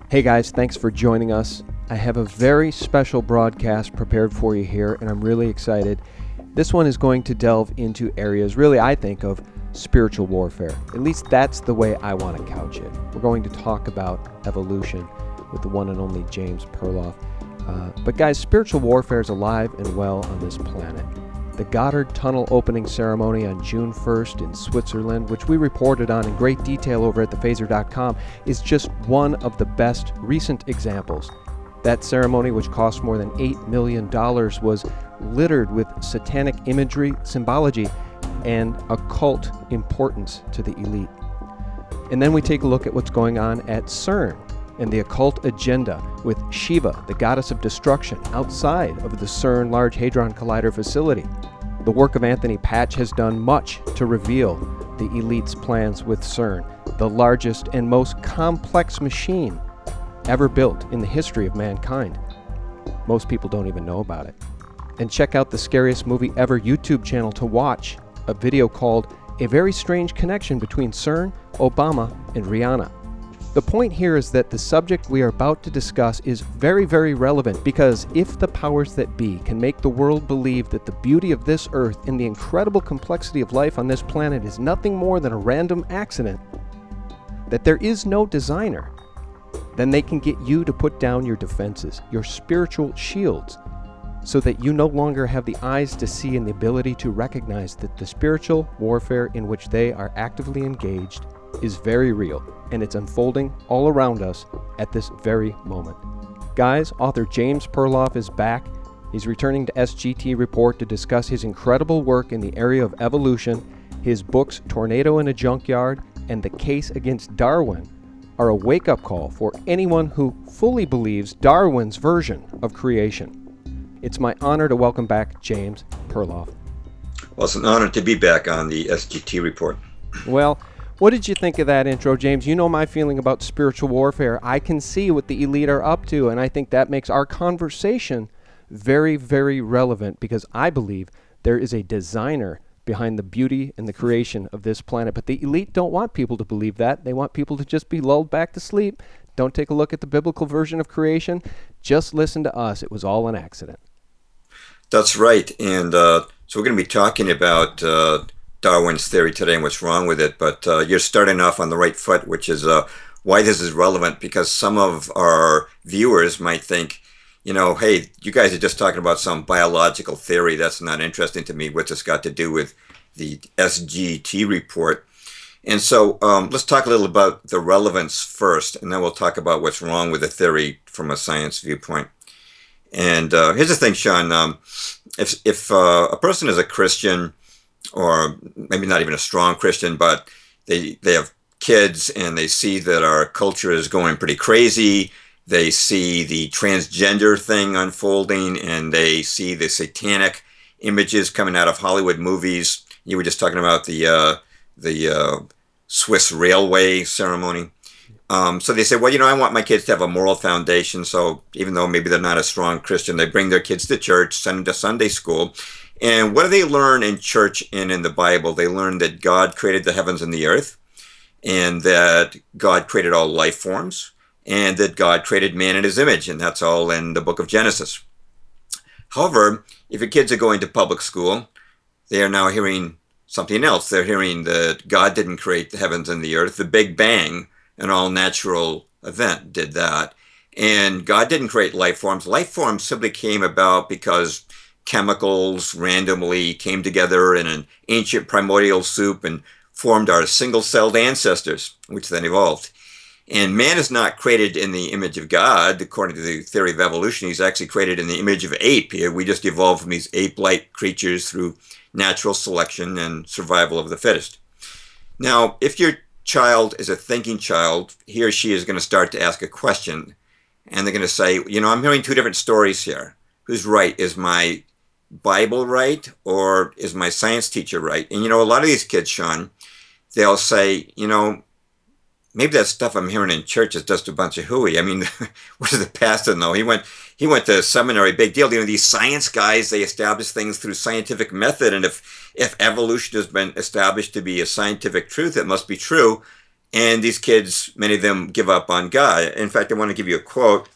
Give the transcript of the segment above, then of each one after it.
Hey guys, thanks for joining us. I have a very special broadcast prepared for you here, and I'm really excited. This one is going to delve into areas, really, I think, of spiritual warfare. At least that's the way I want to couch it. We're going to talk about evolution with the one and only James Perloff. But guys, spiritual warfare is alive and well on this planet. The Goddard Tunnel opening ceremony on June 1st in Switzerland, which we reported on in great detail over at thephaser.com, is just one of the best recent examples. That ceremony, which cost more than $8 million, was littered with satanic imagery, symbology, and occult importance to the elite. And then we take a look at what's going on at CERN and the occult agenda with Shiva, the goddess of destruction, outside of the CERN Large Hadron Collider facility. The work of Anthony Patch has done much to reveal the elite's plans with CERN, the largest and most complex machine ever built in the history of mankind. Most people don't even know about it. And check out the Scariest Movie Ever YouTube channel to watch a video called A Very Strange Connection Between CERN, Obama, and Rihanna. The point here is that the subject we are about to discuss is very, very relevant, because if the powers that be can make the world believe that the beauty of this earth and the incredible complexity of life on this planet is nothing more than a random accident, that there is no designer, then they can get you to put down your defenses, your spiritual shields, so that you no longer have the eyes to see and the ability to recognize that the spiritual warfare in which they are actively engaged is very real, and it's unfolding all around us at this very moment. Guys, author James Perloff is back. He's returning to SGT Report to discuss his incredible work in the area of evolution. His books, Tornado in a Junkyard and The Case Against Darwin, are a wake-up call for anyone who fully believes Darwin's version of creation. It's my honor to welcome back James Perloff. Well, it's an honor to be back on the SGT Report. Well, what did you think of that intro, James? You know my feeling about spiritual warfare. I can see what the elite are up to, and I think that makes our conversation very, very relevant, because I believe there is a designer behind the beauty and the creation of this planet. But the elite don't want people to believe that. They want people to just be lulled back to sleep. Don't take a look at the biblical version of creation. Just listen to us. It was all an accident. That's right. And so we're going to be talking about Darwin's theory today and what's wrong with it. But you're starting off on the right foot, which is why this is relevant, because some of our viewers might think, hey, you guys are just talking about some biological theory. That's not interesting to me. What's this got to do with the SGT report? And so let's talk a little about the relevance first, and then we'll talk about what's wrong with the theory from a science viewpoint. And here's the thing, Sean. If a person is a Christian, or maybe not even a strong Christian, but they have kids and they see that our culture is going pretty crazy, they see the transgender thing unfolding, and they see the satanic images coming out of Hollywood movies. You were just talking about the Swiss railway ceremony. So they say, well, I want my kids to have a moral foundation. So even though maybe they're not a strong Christian, they bring their kids to church, send them to Sunday school. And what do they learn in church and in the Bible? They learn that God created the heavens and the earth, and that God created all life forms, and that God created man in his image, and that's all in the book of Genesis. However, if your kids are going to public school, they are now hearing something else. They're hearing that God didn't create the heavens and the earth. The Big Bang, an all-natural event, did that. And God didn't create life forms. Life forms simply came about because chemicals randomly came together in an ancient primordial soup and formed our single-celled ancestors, which then evolved. And man is not created in the image of God. According to the theory of evolution, he's actually created in the image of ape. We just evolved from these ape-like creatures through natural selection and survival of the fittest. Now, if your child is a thinking child, he or she is going to start to ask a question, and they're going to say, I'm hearing two different stories here. Who's right? Is my Bible right, or is my science teacher right? And a lot of these kids, Sean, they'll say, maybe that stuff I'm hearing in church is just a bunch of hooey. I mean, what does the pastor know? He went to seminary, big deal. These science guys, they establish things through scientific method, and if evolution has been established to be a scientific truth, it must be true. And these kids, many of them give up on God. In fact, I want to give you a quote.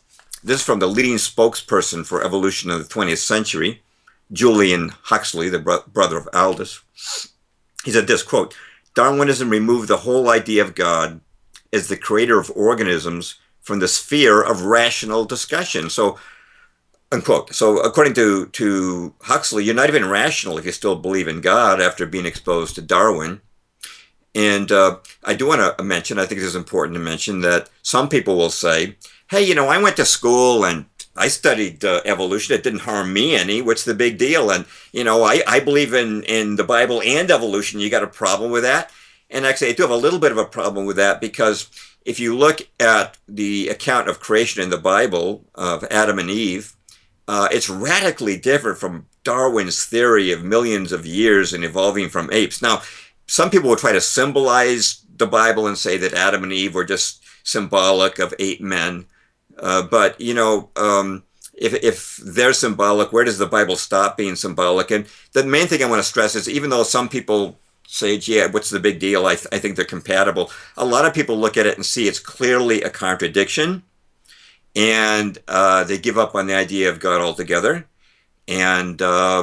This is from the leading spokesperson for evolution of the 20th century, Julian Huxley, the brother of Aldous. He said this, quote, Darwinism removed the whole idea of God as the creator of organisms from the sphere of rational discussion. So, unquote. So, according to Huxley, you're not even rational if you still believe in God after being exposed to Darwin. And I do want to mention, I think it is important to mention that some people will say, hey, I went to school and I studied evolution. It didn't harm me any. What's the big deal? And, I believe in the Bible and evolution. You got a problem with that? And actually, I do have a little bit of a problem with that because if you look at the account of creation in the Bible of Adam and Eve, it's radically different from Darwin's theory of millions of years and evolving from apes. Now, some people will try to symbolize the Bible and say that Adam and Eve were just symbolic of 8 men. But, if they're symbolic, where does the Bible stop being symbolic? And the main thing I want to stress is even though some people say, yeah, what's the big deal? I think they're compatible. A lot of people look at it and see it's clearly a contradiction. And they give up on the idea of God altogether and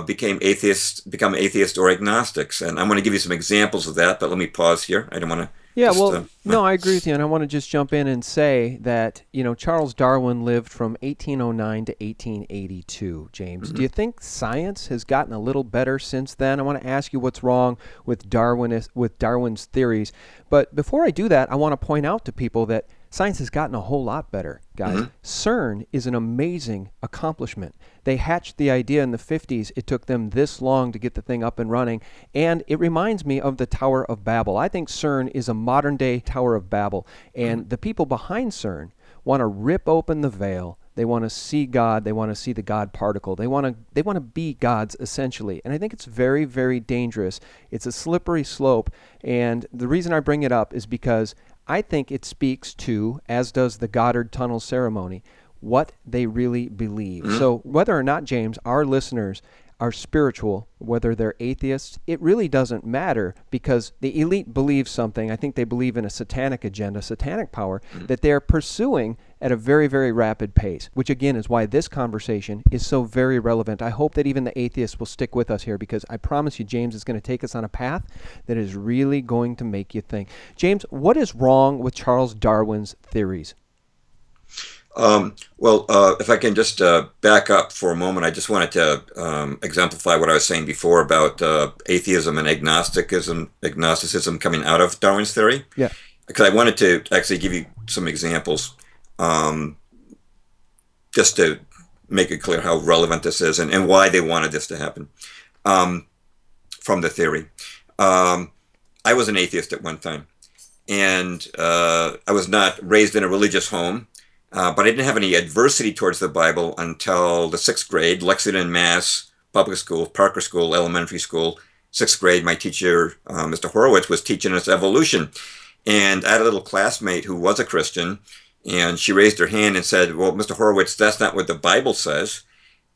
become atheist or agnostics. And I'm going to give you some examples of that, but let me pause here. I don't want to. Yeah, well, no, I agree with you, and I want to just jump in and say that, Charles Darwin lived from 1809 to 1882, James. Do you think science has gotten a little better since then? I want to ask you what's wrong with Darwin's theories. But before I do that, I want to point out to people that science has gotten a whole lot better, guys. CERN is an amazing accomplishment. They hatched the idea in the 50s. It took them this long to get the thing up and running. And it reminds me of the Tower of Babel. I think CERN is a modern-day Tower of Babel. And the people behind CERN want to rip open the veil. They want to see God. They want to see the God particle. They want to be gods, essentially. And I think it's very, very dangerous. It's a slippery slope. And the reason I bring it up is because I think it speaks to, as does the Goddard Tunnel ceremony, what they really believe. So whether or not, James, our listeners are spiritual, whether they're atheists, it really doesn't matter because the elite believe something. I think they believe in a satanic agenda, satanic power, that they're pursuing at a very, very rapid pace, which again is why this conversation is so very relevant. I hope that even the atheists will stick with us here because I promise you, James is going to take us on a path that is really going to make you think. James, what is wrong with Charles Darwin's theories? If I can just back up for a moment, I just wanted to exemplify what I was saying before about atheism and agnosticism coming out of Darwin's theory. Yeah. Because I wanted to actually give you some examples just to make it clear how relevant this is and why they wanted this to happen from the theory. I was an atheist at one time, and I was not raised in a religious home. But I didn't have any adversity towards the Bible until the 6th grade, Lexington, Mass, public school, Parker School, elementary school. 6th grade, my teacher, Mr. Horowitz, was teaching us evolution. And I had a little classmate who was a Christian, and she raised her hand and said, well, Mr. Horowitz, that's not what the Bible says.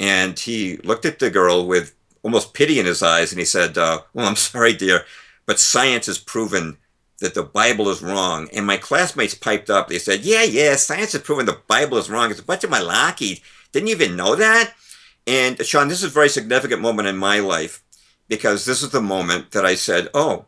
And he looked at the girl with almost pity in his eyes, and he said, well, I'm sorry, dear, but science has proven that the Bible is wrong. And my classmates piped up. They said, yeah, science has proven the Bible is wrong. It's a bunch of malarkey. Didn't you even know that? And Sean, this is a very significant moment in my life because this is the moment that I said, oh,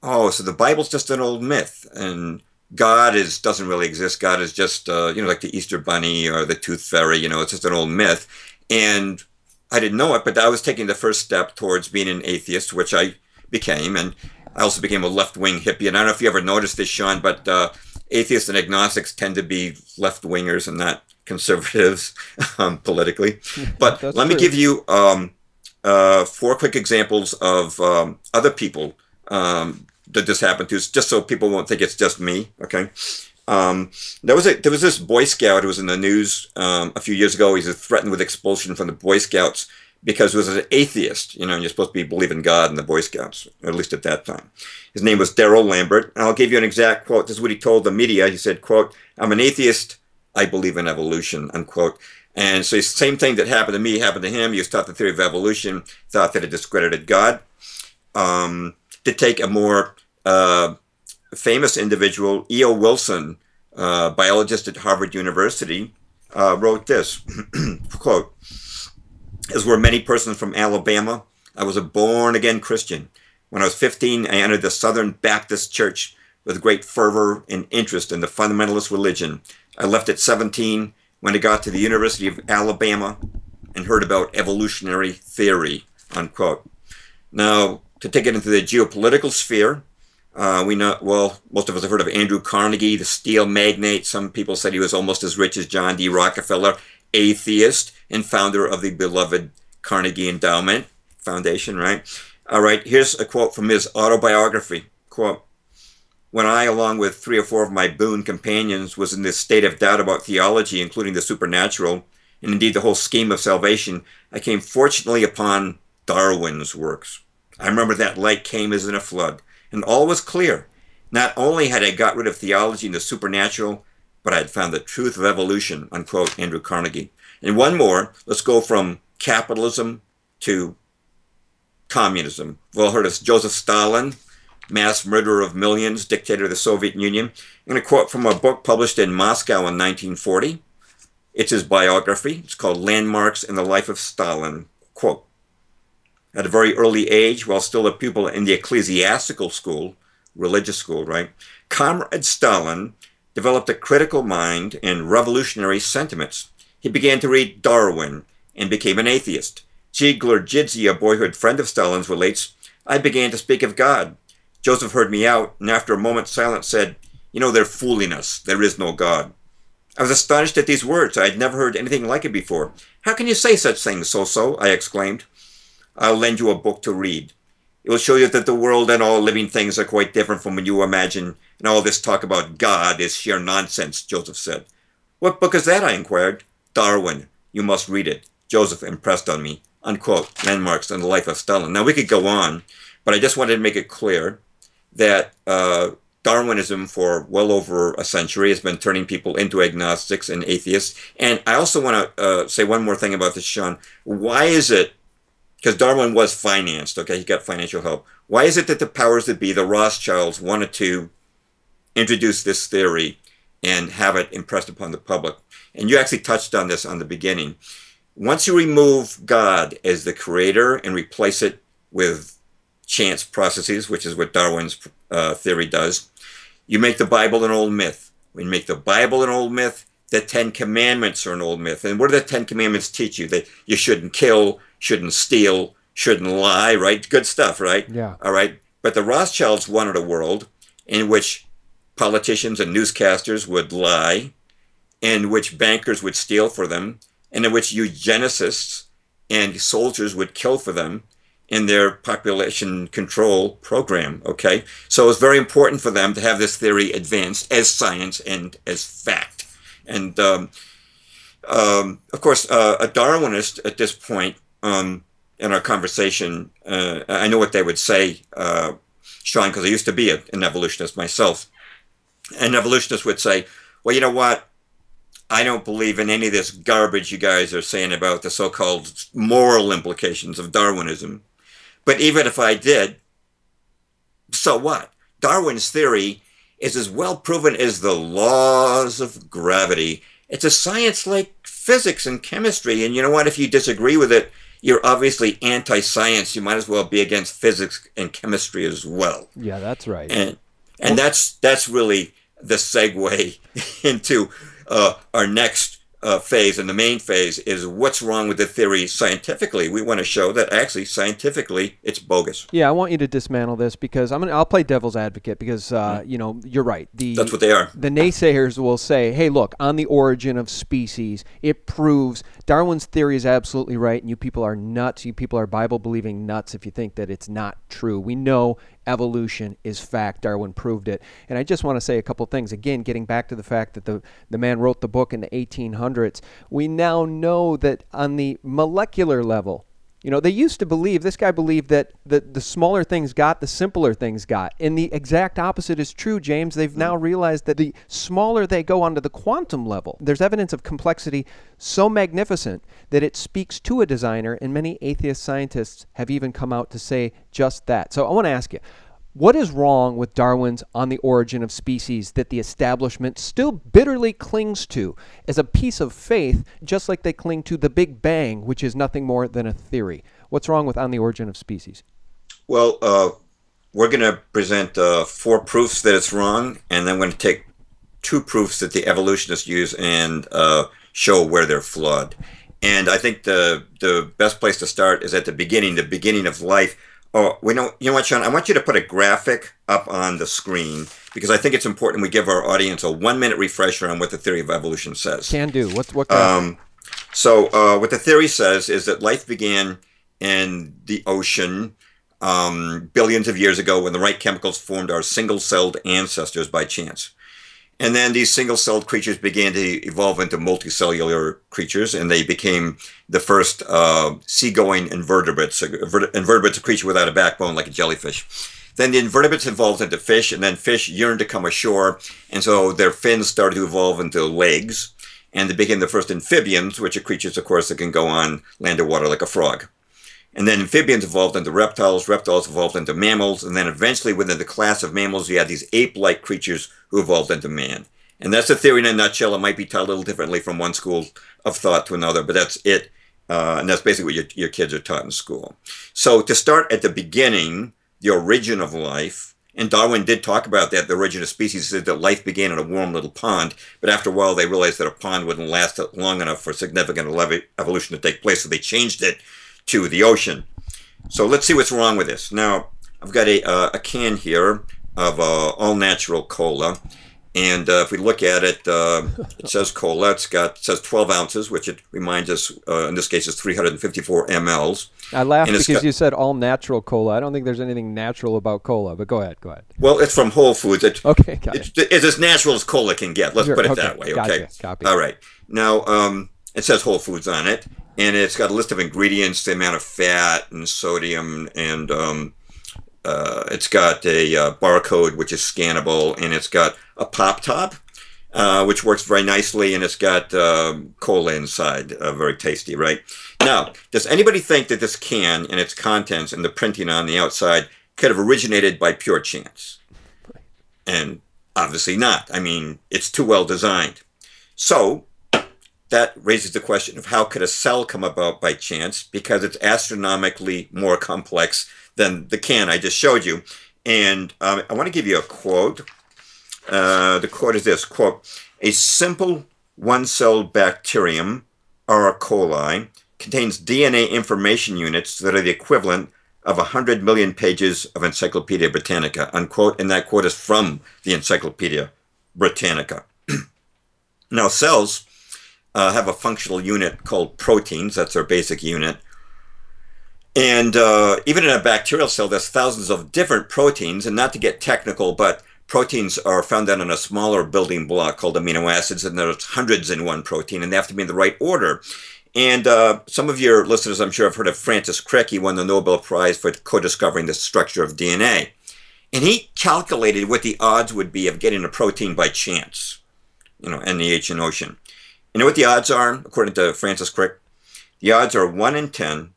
so the Bible's just an old myth and God doesn't really exist. God is just, like the Easter Bunny or the Tooth Fairy, it's just an old myth. And I didn't know it, but I was taking the first step towards being an atheist, which I became. And I also became a left-wing hippie. And I don't know if you ever noticed this, Sean, but atheists and agnostics tend to be left-wingers and not conservatives politically. But let me give you 4 quick examples of other people that this happened to, just so people won't think it's just me, okay? There was this Boy Scout who was in the news a few years ago. He was threatened with expulsion from the Boy Scouts because he was an atheist, and you're supposed to be believing God in the Boy Scouts, at least at that time. His name was Darrell Lambert, and I'll give you an exact quote. This is what he told the media. He said, quote, I'm an atheist, I believe in evolution, unquote. And so the same thing that happened to me happened to him. He was taught the theory of evolution, thought that it discredited God. To take a more famous individual, E.O. Wilson, biologist at Harvard University, wrote this, quote, as were many persons from Alabama, I was a born-again Christian. When I was 15, I entered the Southern Baptist Church with great fervor and interest in the fundamentalist religion. I left at 17 when I got to the University of Alabama and heard about evolutionary theory, unquote. Now, to take it into the geopolitical sphere, we know, well, most of us have heard of Andrew Carnegie, the steel magnate. Some people said he was almost as rich as John D. Rockefeller, atheist and founder of the beloved Carnegie Endowment Foundation, right? All right, here's a quote from his autobiography. Quote, when I, along with 3 or 4 of my boon companions, was in this state of doubt about theology, including the supernatural, and indeed the whole scheme of salvation, I came fortunately upon Darwin's works. I remember that light came as in a flood, and all was clear. Not only had I got rid of theology and the supernatural, but I had found the truth of evolution, unquote, Andrew Carnegie. And one more, let's go from capitalism to communism. We've all heard of Joseph Stalin, mass murderer of millions, dictator of the Soviet Union. I'm going to quote from a book published in Moscow in 1940. It's his biography. It's called Landmarks in the Life of Stalin. Quote, at a very early age, while still a pupil in the ecclesiastical school, religious school, right, Comrade Stalin developed a critical mind and revolutionary sentiments. He began to read Darwin and became an atheist. Ziegler Jidzi, a boyhood friend of Stalin's, relates, I began to speak of God. Joseph heard me out, and after a moment's silence said, you know, they're fooling us. There is no God. I was astonished at these words. I had never heard anything like it before. How can you say such things, So-So? I exclaimed. I'll lend you a book to read. It will show you that the world and all living things are quite different from what you imagine, and all this talk about God is sheer nonsense, Joseph said. What book is that? I inquired. Darwin. You must read it. Joseph impressed on me. Unquote. Landmarks in the Life of Stalin. Now we could go on, but I just wanted to make it clear that Darwinism for well over a century has been turning people into agnostics and atheists. And I also want to say one more thing about this, Sean. Why is it, because Darwin was financed, okay, he got financial help. Why is it that the powers that be, the Rothschilds, wanted to introduce this theory and have it impressed upon the public? And you actually touched on this on the beginning. Once you remove God as the creator and replace it with chance processes, which is what Darwin's theory does, you make the Bible an old myth. When you make the Bible an old myth, the 10 Commandments are an old myth. And what do the 10 Commandments teach you? That you shouldn't kill, shouldn't steal, shouldn't lie, right? Good stuff, right? Yeah. All right. But the Rothschilds wanted a world in which politicians and newscasters would lie, in which bankers would steal for them, and in which eugenicists and soldiers would kill for them in their population control program, okay? So it's very important for them to have this theory advanced as science and as fact. And of course, a Darwinist at this point in our conversation, I know what they would say, Sean, because I used to be an evolutionist myself. An evolutionist would say, well, you know what? I don't believe in any of this garbage you guys are saying about the so-called moral implications of Darwinism. But even if I did, so what? Darwin's theory is as well proven as the laws of gravity. It's a science like physics and chemistry. And you know what? If you disagree with it, you're obviously anti-science. You might as well be against physics and chemistry as well. Yeah, that's right. And that's really the segue into our next phase, and the main phase is what's wrong with the theory scientifically. We want to show that actually scientifically it's bogus. Yeah, I want you to dismantle this because I'll play devil's advocate because you're right. That's what they are. The naysayers will say, "Hey, look, on the origin of species, it proves Darwin's theory is absolutely right, and you people are nuts. You people are Bible-believing nuts if you think that it's not true. We know evolution is fact. Darwin proved it." And I just want to say a couple things. Again, getting back to the fact that the man wrote the book in the 1800s, we now know that on the molecular level, they used to believe, this guy believed that the smaller things got, the simpler things got. And the exact opposite is true, James. They've now realized that the smaller they go onto the quantum level, there's evidence of complexity so magnificent that it speaks to a designer, and many atheist scientists have even come out to say just that. So I want to ask you, What is wrong with Darwin's On the Origin of Species that the establishment still bitterly clings to as a piece of faith, just like they cling to the Big Bang, which is nothing more than a theory? What's wrong with On the Origin of Species? Well, we're going to present four proofs that it's wrong, and then we're going to take two proofs that the evolutionists use and show where they're flawed. And I think the best place to start is at the beginning of life. Oh, you know what, Sean? I want you to put a graphic up on the screen because I think it's important we give our audience a 1 minute refresher on what the theory of evolution says. Can do. What graphic? What the theory says is that life began in the ocean billions of years ago when the right chemicals formed our single-celled ancestors by chance. And then these single-celled creatures began to evolve into multicellular creatures, and they became the first sea-going invertebrates. Invertebrates, a creature without a backbone, like a jellyfish. Then the invertebrates evolved into fish, and then fish yearned to come ashore, and so their fins started to evolve into legs, and they became the first amphibians, which are creatures, of course, that can go on land or water like a frog. And then amphibians evolved into reptiles evolved into mammals, and then eventually within the class of mammals, you had these ape-like creatures who evolved into man. And that's the theory in a nutshell. It might be taught a little differently from one school of thought to another, but that's it. And that's basically what your kids are taught in school. So to start at the beginning, the origin of life, and Darwin did talk about that, the origin of species, said that life began in a warm little pond, but after a while they realized that a pond wouldn't last long enough for significant evolution to take place, so they changed it to the ocean. So let's see what's wrong with this. Now, I've got a can here of all natural cola. And if we look at it, it says cola. It says 12 ounces, which it reminds us, in this case, is 354 mLs. I laughed because you said all natural cola. I don't think there's anything natural about cola, but go ahead. Well, it's from Whole Foods. Okay, got it. It's as natural as cola can get. Let's put it that way, okay? Gotcha. Copy. All right. Now, it says Whole Foods on it, and it's got a list of ingredients, the amount of fat and sodium, and it's got a barcode, which is scannable, and it's got a pop top, which works very nicely, and it's got cola inside, very tasty, right? Now, does anybody think that this can and its contents and the printing on the outside could have originated by pure chance? And obviously not. I mean, it's too well designed. So that raises the question of how could a cell come about by chance, because it's astronomically more complex than the can I just showed you. And I want to give you a quote. The quote is this, quote, "A simple one-celled bacterium, R. coli, contains DNA information units that are the equivalent of 100 million pages of Encyclopedia Britannica," unquote. And that quote is from the Encyclopedia Britannica. Now, cells have a functional unit called proteins. That's our basic unit. And even in a bacterial cell, there's thousands of different proteins. And not to get technical, but proteins are found out in a smaller building block called amino acids, and there's hundreds in one protein, and they have to be in the right order. And some of your listeners, I'm sure, have heard of Francis Crick. He won the Nobel Prize for co-discovering the structure of DNA. And he calculated what the odds would be of getting a protein by chance, in the ancient ocean. You know what the odds are, according to Francis Crick? The odds are 1 in 10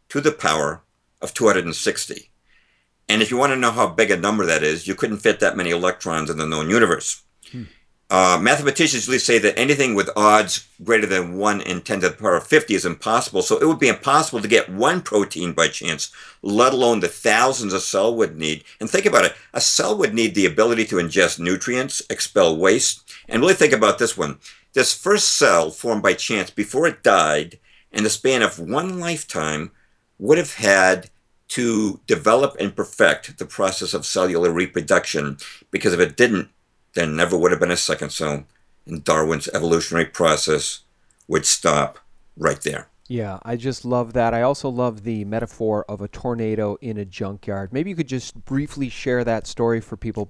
to the power of 260. And if you want to know how big a number that is, you couldn't fit that many electrons in the known universe. Mathematicians usually say that anything with odds greater than 1 in 10 to the power of 50 is impossible. So it would be impossible to get one protein by chance, let alone the thousands a cell would need. And think about it. A cell would need the ability to ingest nutrients, expel waste. And really think about this one. This first cell formed by chance before it died, in the span of one lifetime, would have had to develop and perfect the process of cellular reproduction, because if it didn't, there never would have been a second cell, and Darwin's evolutionary process would stop right there. Yeah, I just love that. I also love the metaphor of a tornado in a junkyard. Maybe you could just briefly share that story for people,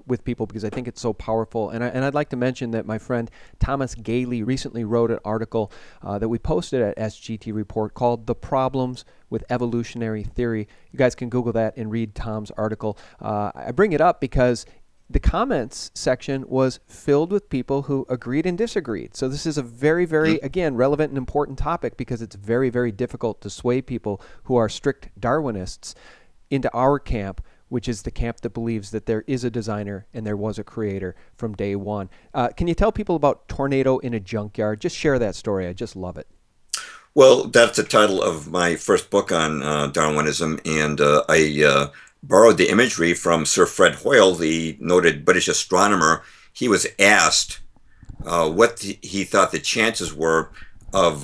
with people, because I think it's so powerful. And I'd like to mention that my friend Thomas Gailey recently wrote an article that we posted at SGT Report called "The Problems with Evolutionary Theory." You guys can Google that and read Tom's article. I bring it up because the comments section was filled with people who agreed and disagreed. So this is a very, very, again, relevant and important topic, because it's very, very difficult to sway people who are strict Darwinists into our camp which is the camp that believes that there is a designer and there was a creator from day one. Can you tell people about Tornado in a Junkyard? Just share that story. I just love it. Well, that's the title of my first book on Darwinism, and I borrowed the imagery from Sir Fred Hoyle, the noted British astronomer. He was asked what he thought the chances were of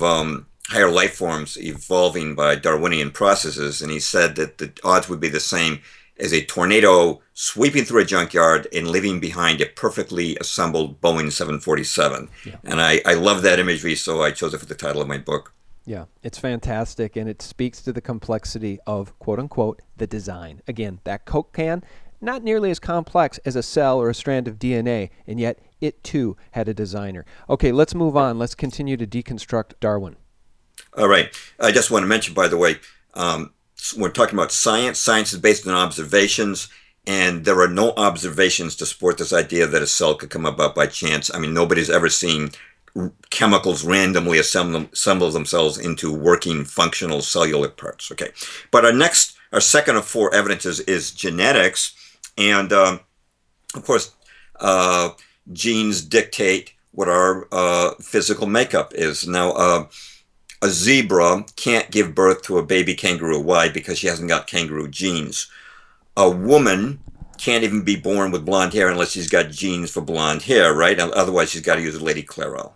higher life forms evolving by Darwinian processes, and he said that the odds would be the same as a tornado sweeping through a junkyard and leaving behind a perfectly assembled Boeing 747. Yeah. And I love that imagery, so I chose it for the title of my book. Yeah, it's fantastic, and it speaks to the complexity of, quote unquote, the design. Again, that Coke can, not nearly as complex as a cell or a strand of DNA, and yet it too had a designer. Okay, let's move on. Let's continue to deconstruct Darwin. All right. I just want to mention, by the way, we're talking about science. Science is based on observations, and there are no observations to support this idea that a cell could come about by chance. I mean, nobody's ever seen chemicals randomly assemble themselves into working functional cellular parts. Okay, but our second of four evidences is genetics, and of course, genes dictate what our physical makeup is. Now, a zebra can't give birth to a baby kangaroo. Why? Because she hasn't got kangaroo genes. A woman can't even be born with blonde hair unless she's got genes for blonde hair, right? Otherwise, she's got to use a Lady Clairol.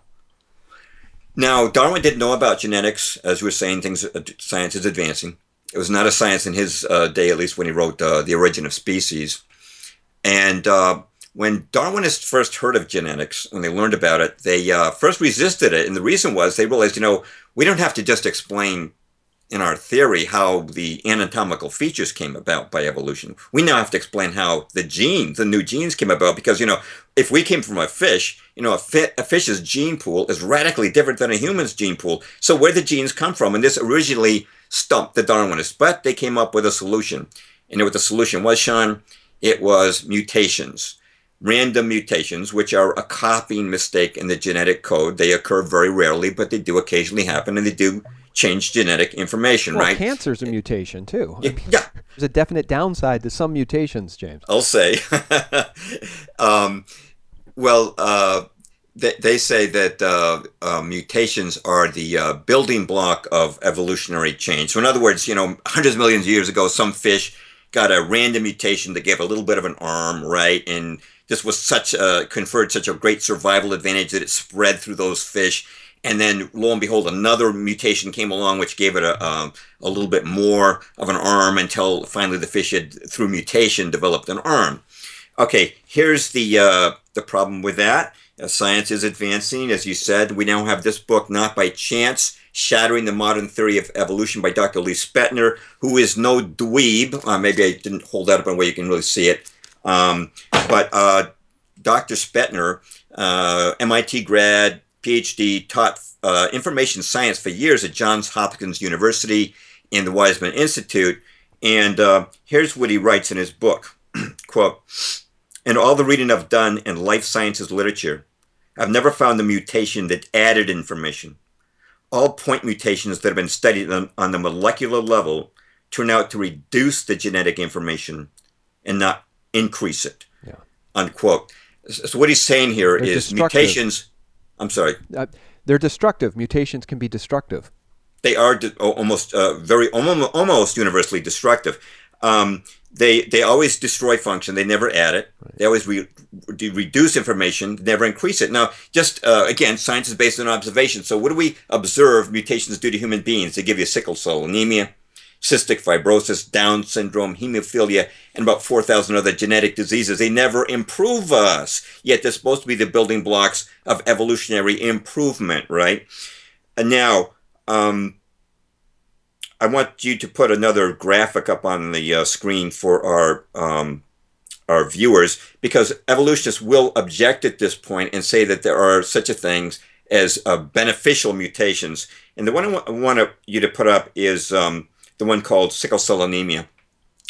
Now, Darwin didn't know about genetics. As we were saying, science is advancing. It was not a science in his day, at least when he wrote The Origin of Species. And when Darwinists first heard of genetics, when they learned about it, they first resisted it. And the reason was they realized, we don't have to just explain in our theory how the anatomical features came about by evolution. We now have to explain how the new genes came about, because, if we came from a fish, a fish's gene pool is radically different than a human's gene pool. So where did the genes come from? And this originally stumped the Darwinists, but they came up with a solution. And what the solution was, Sean, it was mutations. Random mutations, which are a copying mistake in the genetic code. They occur very rarely, but they do occasionally happen, and they do change genetic information, right? Cancer's a mutation, too. Yeah. There's a definite downside to some mutations, James. I'll say. They say that mutations are the building block of evolutionary change. So in other words, hundreds of millions of years ago, some fish got a random mutation that gave a little bit of an arm, right? And this was conferred such a great survival advantage that it spread through those fish. And then, lo and behold, another mutation came along which gave it a little bit more of an arm, until finally the fish had, through mutation, developed an arm. Okay, here's the problem with that. Science is advancing, as you said. We now have this book, Not by Chance, Shattering the Modern Theory of Evolution, by Dr. Lee Spetner, who is no dweeb. Maybe I didn't hold that up in a way you can really see it. But Dr. Spetner, MIT grad, PhD, taught information science for years at Johns Hopkins University and the Weizmann Institute. And here's what he writes in his book, quote, "In all the reading I've done in life sciences literature, I've never found a mutation that added information. All point mutations that have been studied on the molecular level turn out to reduce the genetic information and not increase it," unquote. So what he's saying here is mutations... I'm sorry. They're destructive. Mutations can be destructive. They are almost universally destructive. They always destroy function. They never add it. Right. They always reduce information, never increase it. Now, just again, science is based on observation. So what do we observe mutations do to human beings? They give you sickle cell anemia, cystic fibrosis, Down syndrome, hemophilia, and about 4,000 other genetic diseases. They never improve us, yet they're supposed to be the building blocks of evolutionary improvement, right? And now, I want you to put another graphic up on the screen for our viewers, because evolutionists will object at this point and say that there are such a things as beneficial mutations. And the one I want you to put up is the one called sickle cell anemia.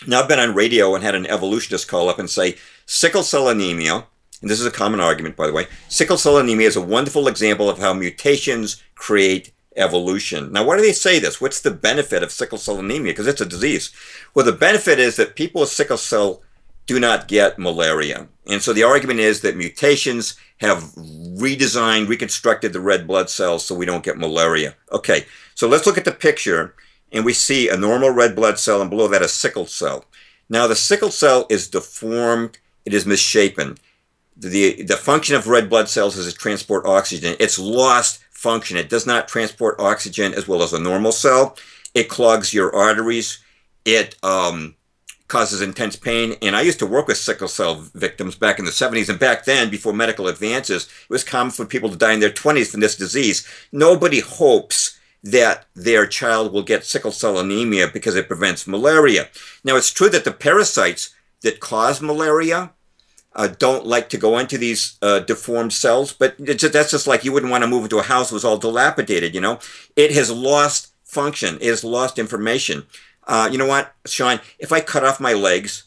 Now, I've been on radio and had an evolutionist call up and say, sickle cell anemia, and this is a common argument, by the way, sickle cell anemia is a wonderful example of how mutations create evolution. Now, why do they say this? What's the benefit of sickle cell anemia? Because it's a disease. Well, the benefit is that people with sickle cell do not get malaria. And so the argument is that mutations have redesigned, reconstructed the red blood cells so we don't get malaria. Okay, so let's look at the picture, and we see a normal red blood cell, and below that a sickle cell. Now, the sickle cell is deformed, it is misshapen. The function of red blood cells is to transport oxygen. It's lost function. It does not transport oxygen as well as a normal cell. It clogs your arteries. It causes intense pain. And I used to work with sickle cell victims back in the 70s. And back then, before medical advances, it was common for people to die in their 20s from this disease. Nobody hopes that their child will get sickle cell anemia because it prevents malaria. Now, it's true that the parasites that cause malaria don't like to go into these deformed cells, but that's just like you wouldn't want to move into a house that was all dilapidated, you know? It has lost function. It has lost information. You know what, Sean? If I cut off my legs,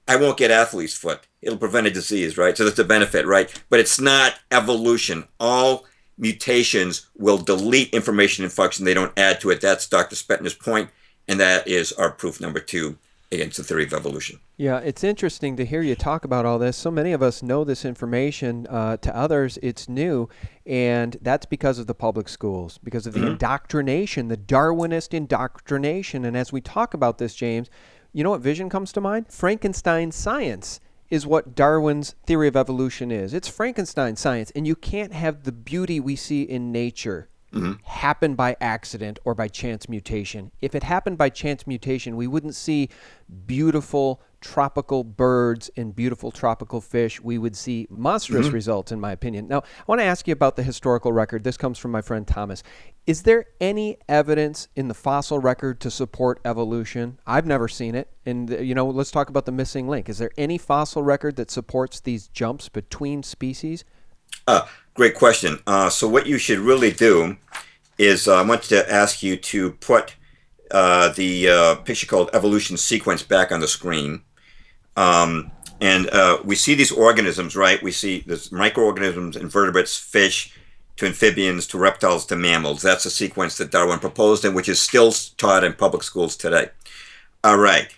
I won't get athlete's foot. It'll prevent a disease, right? So that's a benefit, right? But it's not evolution. All mutations will delete information and function. They don't add to it. That's Dr. Spetner's point, and that is our proof number 2 against the theory of evolution. Yeah, it's interesting to hear you talk about all this. So many of us know this information. To others, it's new, and that's because of the public schools, because of the indoctrination, the Darwinist indoctrination. And as we talk about this, James, you know what vision comes to mind? Frankenstein science is what Darwin's theory of evolution is. It's Frankenstein science, and you can't have the beauty we see in nature happen by accident or by chance mutation. If it happened by chance mutation, we wouldn't see beautiful tropical birds and beautiful tropical fish. We would see monstrous results, in my opinion. Now, I want to ask you about the historical record. This comes from my friend Thomas. Is there any evidence in the fossil record to support evolution? I've never seen it. And, let's talk about the missing link. Is there any fossil record that supports these jumps between species? Great question. So what you should really do is I want to ask you to put the picture called evolution sequence back on the screen. And we see these organisms, right? We see this microorganisms, invertebrates, fish, to amphibians, to reptiles, to mammals. That's a sequence that Darwin proposed and which is still taught in public schools today. All right.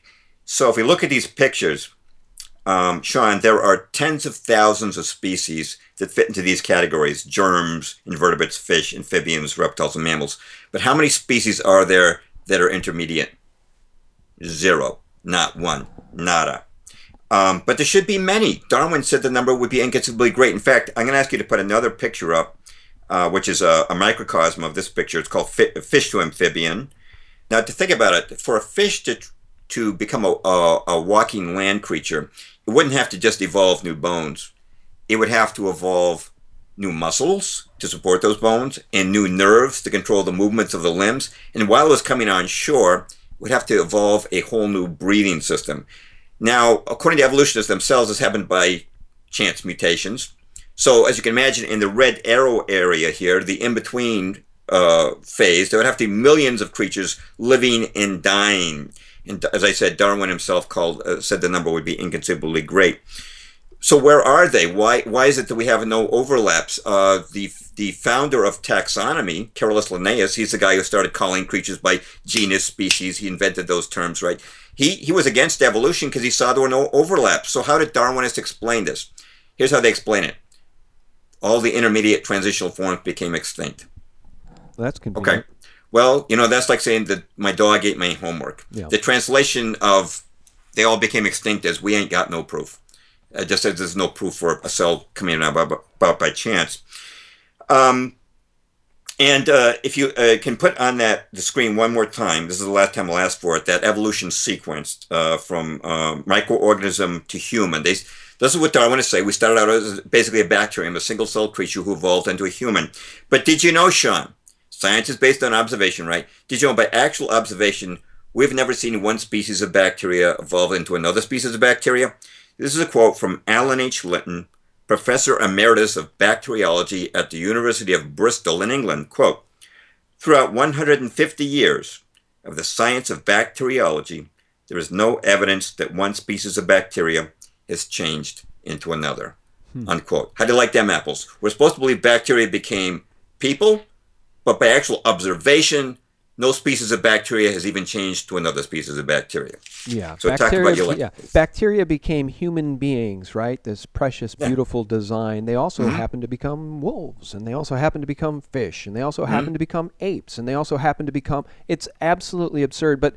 So if we look at these pictures, Sean, there are tens of thousands of species that fit into these categories: germs, invertebrates, fish, amphibians, reptiles, and mammals. But how many species are there that are intermediate? 0. Not one. Nada. But there should be many. Darwin said the number would be inconceivably great. In fact, I'm going to ask you to put another picture up, which is a microcosm of this picture. It's called fish to amphibian. Now, to think about it, for a fish to become a walking land creature, it wouldn't have to just evolve new bones. It would have to evolve new muscles to support those bones and new nerves to control the movements of the limbs. And while it was coming on shore, it would have to evolve a whole new breathing system. Now, according to evolutionists themselves, this happened by chance mutations. So as you can imagine, in the red arrow area here, the in-between phase, there would have to be millions of creatures living and dying. And as I said, Darwin himself said the number would be inconceivably great. So where are they? Why is it that we have no overlaps? The founder of taxonomy, Carolus Linnaeus, he's the guy who started calling creatures by genus, species. He invented those terms, right? He was against evolution because he saw there were no overlaps. So how did Darwinists explain this? Here's how they explain it. All the intermediate transitional forms became extinct. That's convenient. Okay. Well, that's like saying that my dog ate my homework. Yeah. The translation of they all became extinct as we ain't got no proof. Just as there's no proof for a cell coming about by chance. And if you can put on the screen one more time, this is the last time I'll ask for it, that evolution sequence from microorganism to human. This is what Darwin is saying. We started out as basically a bacterium, a single-celled creature who evolved into a human. But did you know, Sean, science is based on observation, right? Did you know by actual observation, we've never seen one species of bacteria evolve into another species of bacteria? This is a quote from Alan H. Litton, Professor Emeritus of Bacteriology at the University of Bristol in England. Quote, throughout 150 years of the science of bacteriology, there is no evidence that one species of bacteria has changed into another. Unquote. How do you like them apples? We're supposed to believe bacteria became people, but by actual observation, no species of bacteria has even changed to another species of bacteria. Yeah, So talk about your life. yeah, bacteria became human beings, right? This precious, Yeah. beautiful design. They also Mm-hmm. happen to become wolves, and they also happen to become fish, and they also Mm-hmm. happen to become apes, and they also happen to become. It's absolutely absurd, but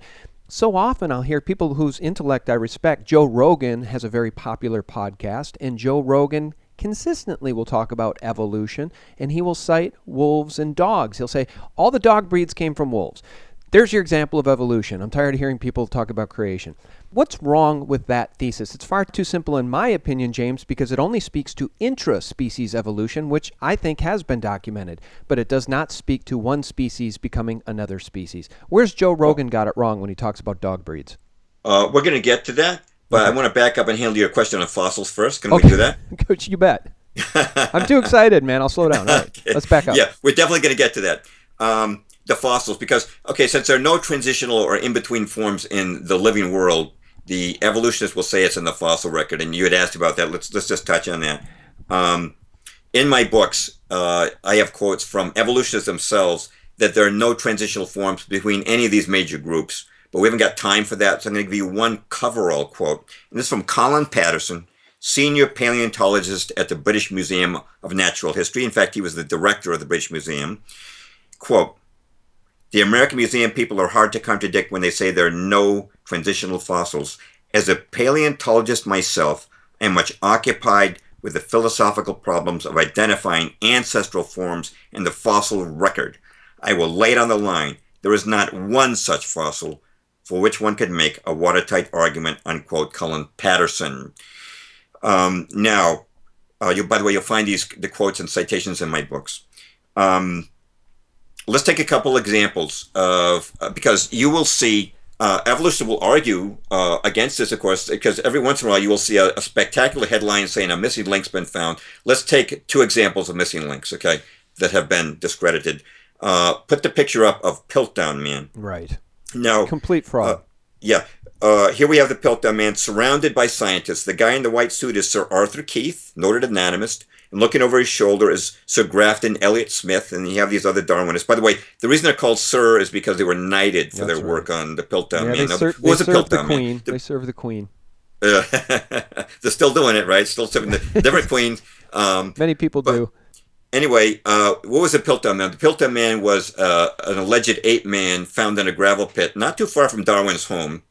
so often I'll hear people whose intellect I respect. Joe Rogan has a very popular podcast, and Joe Rogan consistently will talk about evolution, and he will cite wolves and dogs. He'll say all the dog breeds came from wolves. There's your example of evolution. I'm tired of hearing people talk about creation. What's wrong with that thesis? It's far too simple, in my opinion, James, because it only speaks to intra-species evolution, which I think has been documented, but it does not speak to one species becoming another species. Where's Joe Rogan got it wrong when he talks about dog breeds? We're going to get to that, but I Okay. want to back up and handle your question on fossils first. Can we do Okay, that? Coach, you bet. I'm too excited, man. I'll slow down. All right, Okay. let's back up. Yeah, we're definitely going to get to that. The fossils, because, okay, since there are no transitional or in between forms in the living world, the evolutionists will say it's in the fossil record. And you had asked about that. Let's just touch on that. Um, in my books, I have quotes from evolutionists themselves that there are no transitional forms between any of these major groups. But we haven't got time for that, so I'm going to give you one coverall quote. And this is from Colin Patterson, senior paleontologist at the British Museum of Natural History. In fact, he was the director of the British Museum. Quote, the American Museum people are hard to contradict when they say there are no transitional fossils. As a paleontologist myself, I am much occupied with the philosophical problems of identifying ancestral forms in the fossil record. I will lay it on the line. There is not one such fossil for which one could make a watertight argument, unquote, Colin Patterson. Now, by the way, you'll find the quotes and citations in my books. Let's take a couple examples of, because you will see, evolution will argue against this, of course, because every once in a while you will see a spectacular headline saying a missing link's been found. Let's take two examples of missing links, okay, that have been discredited. Put the picture up of Piltdown Man. Right. Now, Complete fraud. yeah, here we have the Piltdown Man surrounded by scientists. The guy in the white suit is Sir Arthur Keith, noted anatomist. And looking over his shoulder is Sir Grafton Elliott Smith, and you have these other Darwinists. By the way, the reason they're called Sir is because they were knighted for That's their work on the Piltdown Yeah, Man. Now, they what was the serve the Piltdown queen. Man? They serve the queen. They're still doing it, right? Still serving the different queens. Many people But do. anyway, what was the Piltdown Man? The Piltdown Man was an alleged ape man found in a gravel pit not too far from Darwin's home.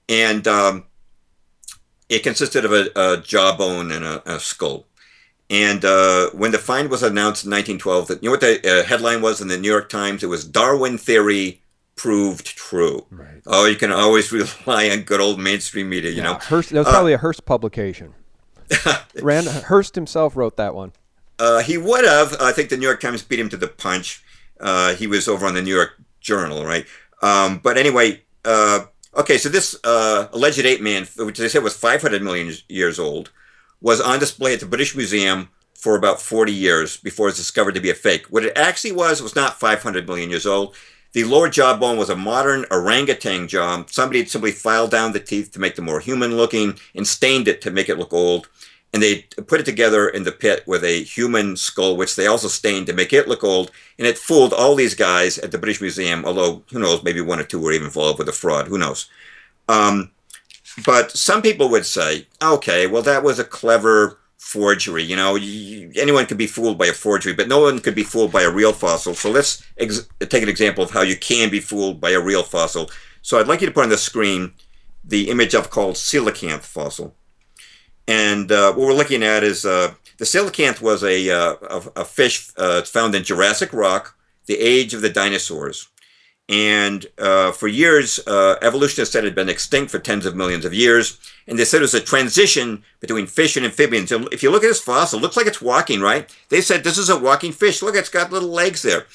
And it consisted of a jawbone and a skull. And when the find was announced in 1912, you know what the headline was in the New York Times? It was Darwin Theory Proved True. Right. Oh, you can always rely on good old mainstream media, you Yeah, know. Hearst. That was probably a Hearst publication. Hearst himself wrote that one. He would have. I think the New York Times beat him to the punch. He was over on the New York Journal, right? But anyway, okay, so this alleged ape man, which they said was 500 million years old, was on display at the British Museum for about 40 years before it was discovered to be a fake. What it actually was not 500 million years old. The lower jawbone was a modern orangutan jaw. Somebody had simply filed down the teeth to make them more human looking and stained it to make it look old. And they put it together in the pit with a human skull, which they also stained to make it look old. And it fooled all these guys at the British Museum, although, who knows, maybe one or two were even involved with the fraud. Who knows? But some people would say, okay, well, that was a clever forgery. You know, anyone could be fooled by a forgery, but no one could be fooled by a real fossil. So let's take an example of how you can be fooled by a real fossil. So I'd like you to put on the screen the image I've called coelacanth fossil. And what we're looking at is the coelacanth was a fish found in Jurassic Rock, the age of the dinosaurs. And for years, evolutionists said it had been extinct for tens of millions of years. And they said it was a transition between fish and amphibians. And if you look at this fossil, it looks like it's walking, right? They said this is a walking fish. Look, it's got little legs there.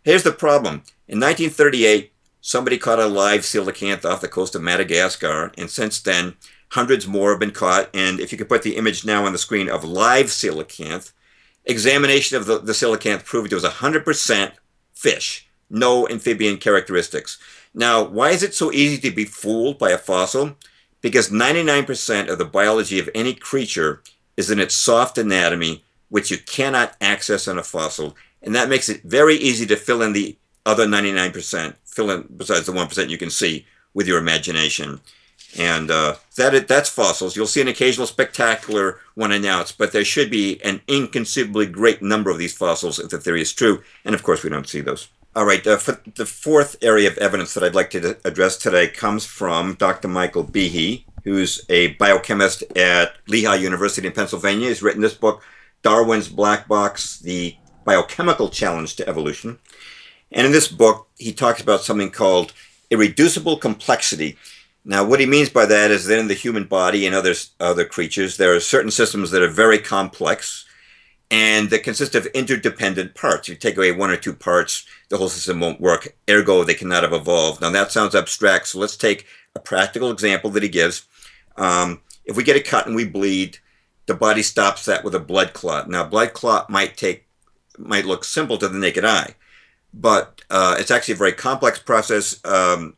Here's the problem. In 1938, somebody caught a live coelacanth off the coast of Madagascar. And since then, hundreds more have been caught. And if you could put the image now on the screen of live coelacanth, examination of the coelacanth proved it was 100% fish. No amphibian characteristics. Now, why is it so easy to be fooled by a fossil? Because 99% of the biology of any creature is in its soft anatomy, which you cannot access in a fossil. And that makes it very easy to fill in the other 99%, fill in besides the 1% you can see with your imagination. And that's fossils. You'll see an occasional spectacular one announced, but there should be an inconceivably great number of these fossils if the theory is true. And of course, we don't see those. All right, for the fourth area of evidence that I'd like to address today comes from Dr. Michael Behe, who's a biochemist at Lehigh University in Pennsylvania. He's written this book, Darwin's Black Box, The Biochemical Challenge to Evolution. And in this book, he talks about something called irreducible complexity. Now, what he means by that is that in the human body and other creatures, there are certain systems that are very complex and that consist of interdependent parts. You take away one or two parts, the whole system won't work. Ergo, they cannot have evolved. Now, that sounds abstract, so let's take a practical example that he gives. If we get a cut and we bleed, the body stops that with a blood clot. Now, blood clot might look simple to the naked eye, but it's actually a very complex process.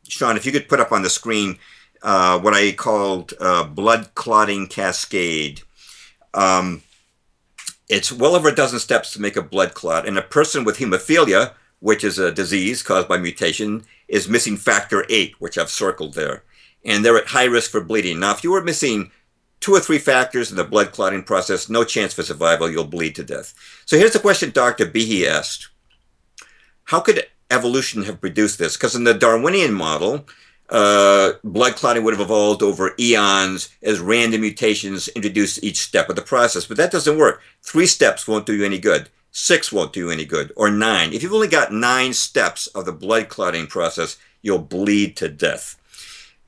Sean, if you could put up on the screen what I called blood clotting cascade. It's well over a dozen steps to make a blood clot, and a person with hemophilia, which is a disease caused by mutation, is missing factor VIII, which I've circled there, and they're at high risk for bleeding. Now, if you were missing 2 or 3 factors in the blood clotting process, no chance for survival, you'll bleed to death. So here's the question Dr. Behe asked. How could evolution have produced this? Because in the Darwinian model, blood clotting would have evolved over eons as random mutations introduced each step of the process. But that doesn't work. 3 steps won't do you any good. 6 won't do you any good. Or 9. If you've only got 9 steps of the blood clotting process, you'll bleed to death.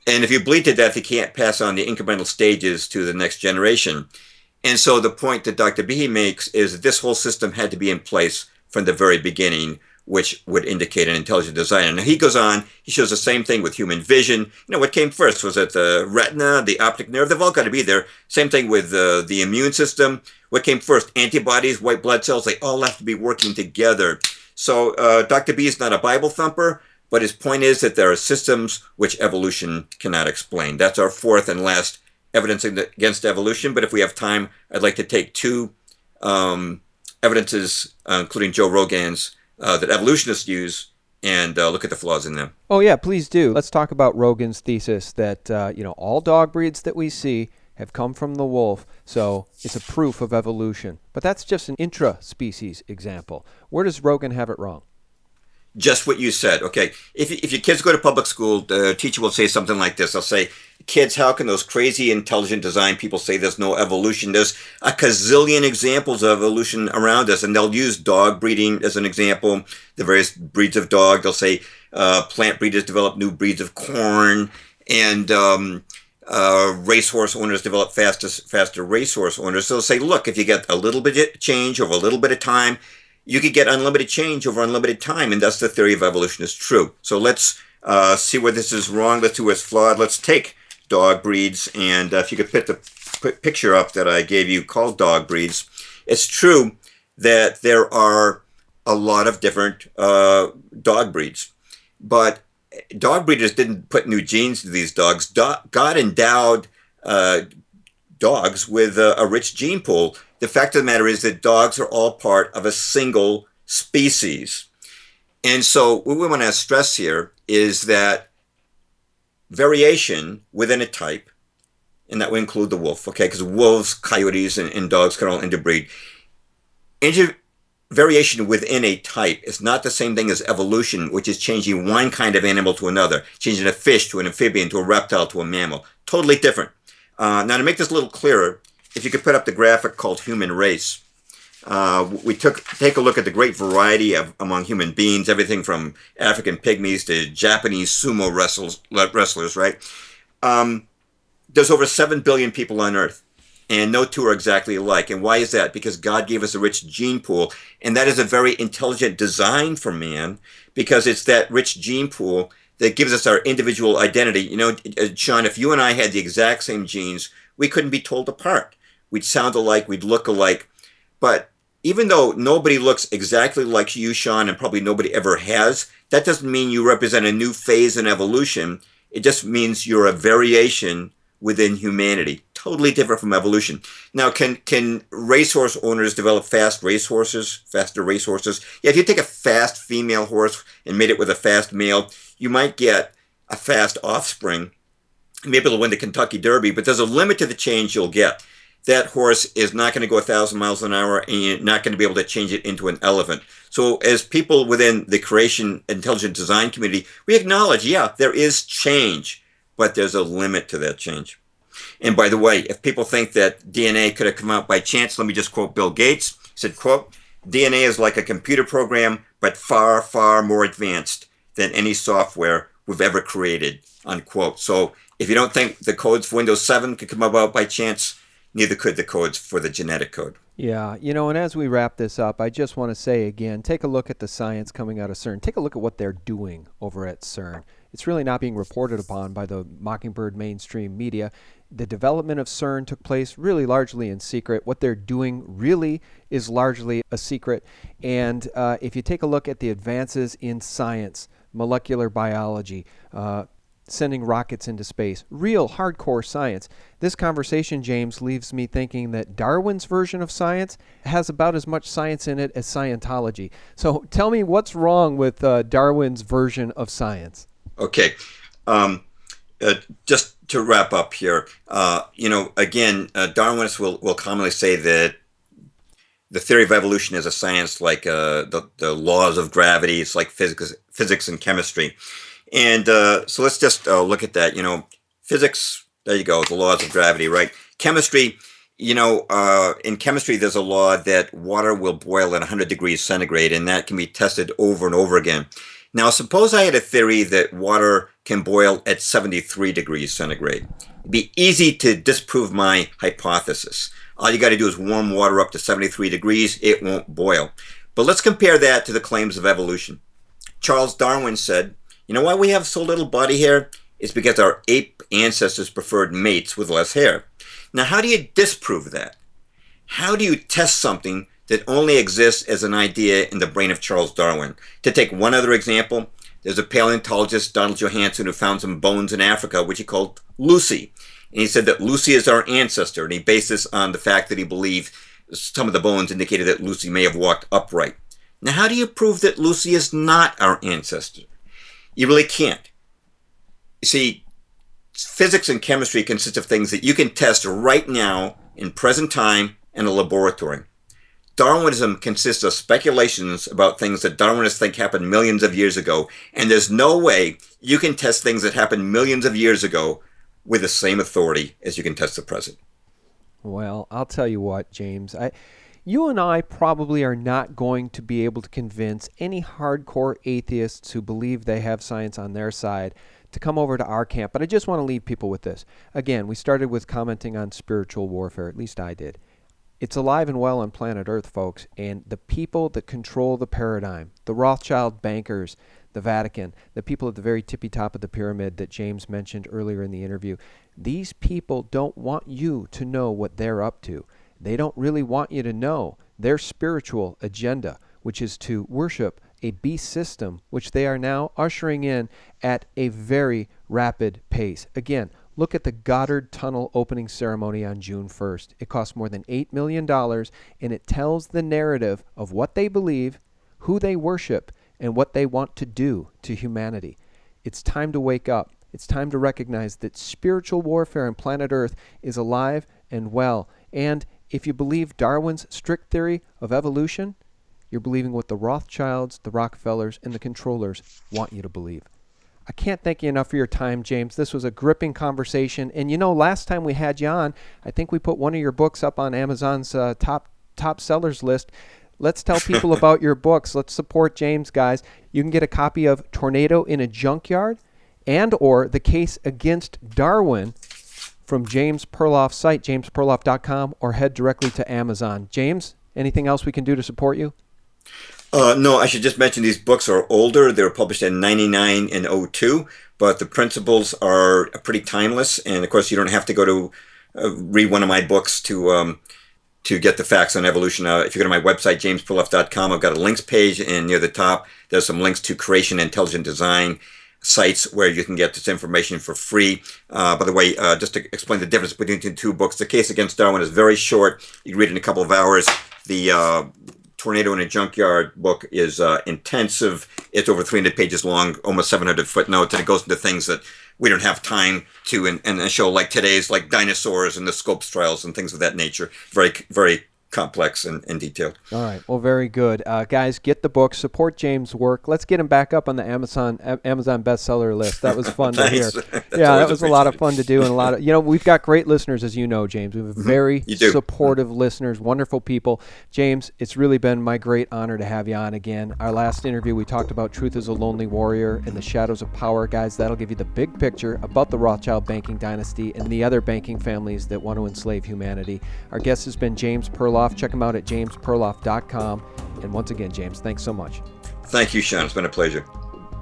And if you bleed to death, you can't pass on the incremental stages to the next generation. And so the point that Dr. Behe makes is that this whole system had to be in place from the very beginning, which would indicate an intelligent designer. Now, he goes on, he shows the same thing with human vision. What came first? Was it the retina, the optic nerve? They've all got to be there. Same thing with the immune system. What came first? Antibodies, white blood cells, they all have to be working together. So Dr. B is not a Bible thumper, but his point is that there are systems which evolution cannot explain. That's our fourth and last evidence against evolution. But if we have time, I'd like to take 2 evidences, including Joe Rogan's, that evolutionists use and look at the flaws in them. Oh, yeah, please do. Let's talk about Rogan's thesis that, all dog breeds that we see have come from the wolf, so it's a proof of evolution. But that's just an intra-species example. Where does Rogan have it wrong? Just what you said. Okay, if your kids go to public school, the teacher will say something like this. They'll say, kids, how can those crazy intelligent design people say there's no evolution? There's a gazillion examples of evolution around us, and they'll use dog breeding as an example, the various breeds of dog. They'll say plant breeders develop new breeds of corn, and racehorse owners develop faster racehorse owners. So they'll say, look, if you get a little bit of change over a little bit of time, you could get unlimited change over unlimited time, and thus the theory of evolution is true. So let's see where this is wrong. Let's see where it's flawed. Let's take dog breeds, and if you could put the picture up that I gave you called dog breeds. It's true that there are a lot of different dog breeds, but dog breeders didn't put new genes to these dogs. God endowed dogs with a rich gene pool. The fact of the matter is that dogs are all part of a single species. And so what we want to stress here is that variation within a type, and that would include the wolf, okay, because wolves, coyotes, and dogs can all interbreed. Variation within a type is not the same thing as evolution, which is changing one kind of animal to another, changing a fish to an amphibian to a reptile to a mammal. Totally different. Now, to make this a little clearer, if you could put up the graphic called human race, we take a look at the great variety among human beings, everything from African pygmies to Japanese sumo wrestlers, right? There's over 7 billion people on Earth, and no 2 are exactly alike. And why is that? Because God gave us a rich gene pool, and that is a very intelligent design for man, because it's that rich gene pool that gives us our individual identity. Sean, if you and I had the exact same genes, we couldn't be told apart. We'd sound alike, we'd look alike. But even though nobody looks exactly like you, Sean, and probably nobody ever has, that doesn't mean you represent a new phase in evolution. It just means you're a variation within humanity, totally different from evolution. Now, can racehorse owners develop faster racehorses? Yeah, if you take a fast female horse and mate it with a fast male, you might get a fast offspring. Maybe it'll win the Kentucky Derby, but there's a limit to the change you'll get. That horse is not going to go 1,000 miles an hour, and you're not going to be able to change it into an elephant. So, as people within the creation intelligent design community, we acknowledge, yeah, there is change, but there's a limit to that change. And by the way, if people think that DNA could have come out by chance, let me just quote Bill Gates. He said, quote, DNA is like a computer program, but far, far more advanced than any software we've ever created, unquote. So if you don't think the codes for Windows 7 could come about by chance, neither could the codes for the genetic code. Yeah, and as we wrap this up, I just want to say again, take a look at the science coming out of CERN. Take a look at what they're doing over at CERN. It's really not being reported upon by the Mockingbird mainstream media. The development of CERN took place really largely in secret. What they're doing really is largely a secret. And if you take a look at the advances in science, molecular biology, sending rockets into space, real hardcore science. This conversation, James, leaves me thinking that Darwin's version of science has about as much science in it as Scientology. So tell me what's wrong with Darwin's version of science. Okay. Just to wrap up here, again, Darwinists will commonly say that the theory of evolution is a science like the laws of gravity. It's like physics and chemistry. And so let's just look at that. Physics, there you go, the laws of gravity, right? Chemistry, in chemistry, there's a law that water will boil at 100 degrees centigrade, and that can be tested over and over again. Now, suppose I had a theory that water can boil at 73 degrees centigrade. It'd be easy to disprove my hypothesis. All you got to do is warm water up to 73 degrees, it won't boil. But let's compare that to the claims of evolution. Charles Darwin said, you know why we have so little body hair? It's because our ape ancestors preferred mates with less hair. Now, how do you disprove that? How do you test something that only exists as an idea in the brain of Charles Darwin? To take one other example, there's a paleontologist, Donald Johanson, who found some bones in Africa, which he called Lucy. And he said that Lucy is our ancestor, and he based this on the fact that he believed some of the bones indicated that Lucy may have walked upright. Now, how do you prove that Lucy is not our ancestor? You really can't. You see, physics and chemistry consist of things that you can test right now in present time in a laboratory. Darwinism consists of speculations about things that Darwinists think happened millions of years ago, and there's no way you can test things that happened millions of years ago with the same authority as you can test the present. Well, I'll tell you what, James. You and I probably are not going to be able to convince any hardcore atheists who believe they have science on their side to come over to our camp. But I just want to leave people with this. Again, we started with commenting on spiritual warfare. At least I did. It's alive and well on planet Earth, folks. And the people that control the paradigm, the Rothschild bankers, the Vatican, the people at the very tippy top of the pyramid that James mentioned earlier in the interview, these people don't want you to know what they're up to. They don't really want you to know their spiritual agenda, which is to worship a beast system, which they are now ushering in at a very rapid pace. Again, look at the Goddard Tunnel opening ceremony on June 1st. It cost more than $8 million, and it tells the narrative of what they believe, who they worship, and what they want to do to humanity. It's time to wake up. It's time to recognize that spiritual warfare on planet Earth is alive and well. And if you believe Darwin's strict theory of evolution, you're believing what the Rothschilds, the Rockefellers, and the controllers want you to believe. I can't thank you enough for your time, James. This was a gripping conversation. And last time we had you on, I think we put one of your books up on Amazon's top sellers list. Let's tell people about your books. Let's support James, guys. You can get a copy of Tornado in a Junkyard and or The Case Against Darwin from James Perloff's site, jamesperloff.com, or head directly to Amazon. James, anything else we can do to support you? No, I should just mention these books are older. They were published in 99 and 02, but the principles are pretty timeless. And of course, you don't have to go to read one of my books to get the facts on evolution. If you go to my website, jamesperloff.com, I've got a links page, and near the top, there's some links to creation and intelligent design. sites where you can get this information for free. By the way, just to explain the difference between the two books, The Case Against Darwin is very short. You can read it in a couple of hours. The Tornado in a Junkyard book is intensive. It's over 300 pages long, almost 700 footnotes, and it goes into things that we don't have time to in a show like today's, like dinosaurs and the Scopes trials and things of that nature. Very, very complex and detailed. All right. Well, very good. Guys, get the book. Support James' work. Let's get him back up on the Amazon bestseller list. That was fun to hear. Yeah, that was a lot of fun to do. And a lot of, we've got great listeners, as you know, James. We have very supportive listeners, wonderful people. James, it's really been my great honor to have you on again. Our last interview, we talked about Truth is a Lonely Warrior and the Shadows of Power. Guys, that'll give you the big picture about the Rothschild banking dynasty and the other banking families that want to enslave humanity. Our guest has been James Perloff. Check him out at jamesperloff.com. And once again, James, thanks so much. Thank you, Sean. It's been a pleasure.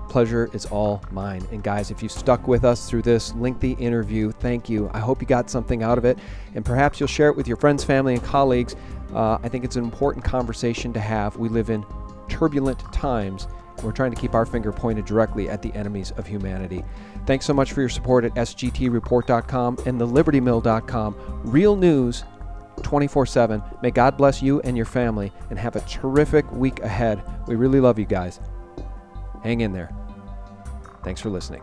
Pleasure is all mine. And guys, if you stuck with us through this lengthy interview, thank you. I hope you got something out of it, and perhaps you'll share it with your friends, family, and colleagues. I think it's an important conversation to have. We live in turbulent times. We're trying to keep our finger pointed directly at the enemies of humanity. Thanks so much for your support at sgtreport.com and thelibertymill.com. Real news 24/7. May God bless you and your family, and have a terrific week ahead. We really love you guys. Hang in there. Thanks for listening.